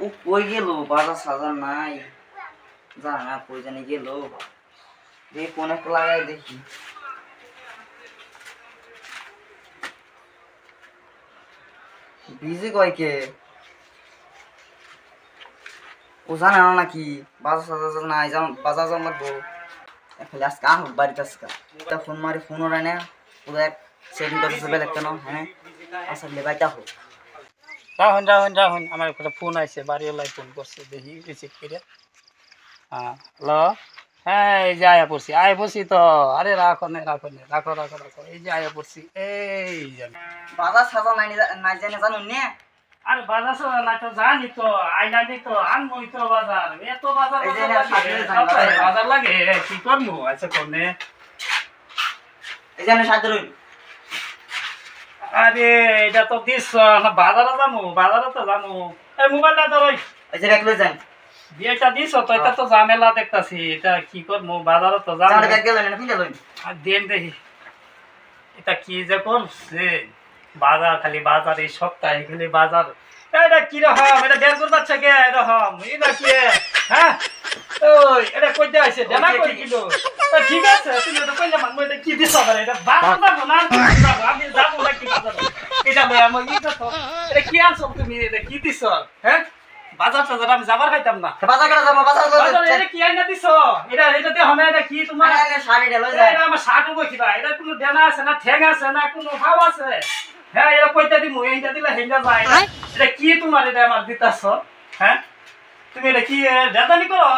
ও কই গেল? বাজার সাজার নাই, জানা না কই জানি গেল। দেখি কোন একটা লাগাই দেখি। বিজি কয়কে ও জানে না নাকি বাজার সাজার নাই, বাজার যাওয়া লাগবো। খালি আজকে আহ বাড়িতে আজকে তা ফোন মারি ফোন ওরাই না, ওরা এক সেটিং করতেছে বেলেগ কেন। হ্যাঁ আচ্ছা বাইতে হোক। রাহুন রাহুন রাহুন আমার একটা ফোন আইছে, বাড়িওয়ালায় ফোন করছে, দেখি রিসিভ করে। হ্যাঁ হ্যালো, হ্যাঁ এই যে আয়া পড়ছি, আয়া পড়ছি তো। আরে রাখো না রাখো না, রাখো রাখো রাখো, এই যে আয়া পড়ছি, এই জানি। বাজার সাজা নাই নাই জানে জানুন নে। আরে বাজার সাজার না তো জানি তো, আইলানি তো, আনবই তো বাজার, এত বাজার এই যে বাজার না, লাগে, সামনে যান, সপ্তাহে বাজারে। বাজার লাগে, কি করবো আচ্ছা কোনে। এই জানে সাথে রইল। আরে এটা তো দিস না, বাজারে যাবো, বাজারে তো যাবো। এই মোবাইলটা ধরো, এই যে রাখলে যান। বিয়েটা দিস তো, এটা তো ঝামেলা দেখতাছি, এটা কি করবো, বাজারে তো যাবো। জানে ব্যাগ গেল না ফিরে লইন। আর দেন দেখি এটা কি যে করছে, বাজার খালি বাজার, এই সপ্তাহে খালি বাজার। এটা কিরকম, এটা বের করবার থেকে এরকম, এটা কি? হ্যাঁ ওই এটা কই দিয়ে আসে, জানা কই কিলো? ঠিক আছে তুমি তো কইলে মানবো, এটা কি দিছ আবার? এটা বাজার যাবো না, আমি যাবো না কি বাজার? এটা লই আমার এটা তো, এটা কি আনছো তুমি, এটা কি দিছ? হ্যাঁ বাজার টাজার আমি যাবার খাইতাম না। বাজার করে যাবো, বাজার করে বাজার এটা কি আইনা দিছ? এটাতে হবে, এটা কি তোমার? আরে শাড়িটা লই যায়। এটা আমার শার্ট উবো কিবা, এটা কোনো দেনা আছে না, ঠ্যাং আছে না, কোনো হাও আছে? হ্যাঁ এটা কইতা দিমু, এইটা দিলে হেইটা যায় না। এটা কি তোমার, এটা আমার দিতাছ? হ্যাঁ তুমি এটা কি দাদানি করো?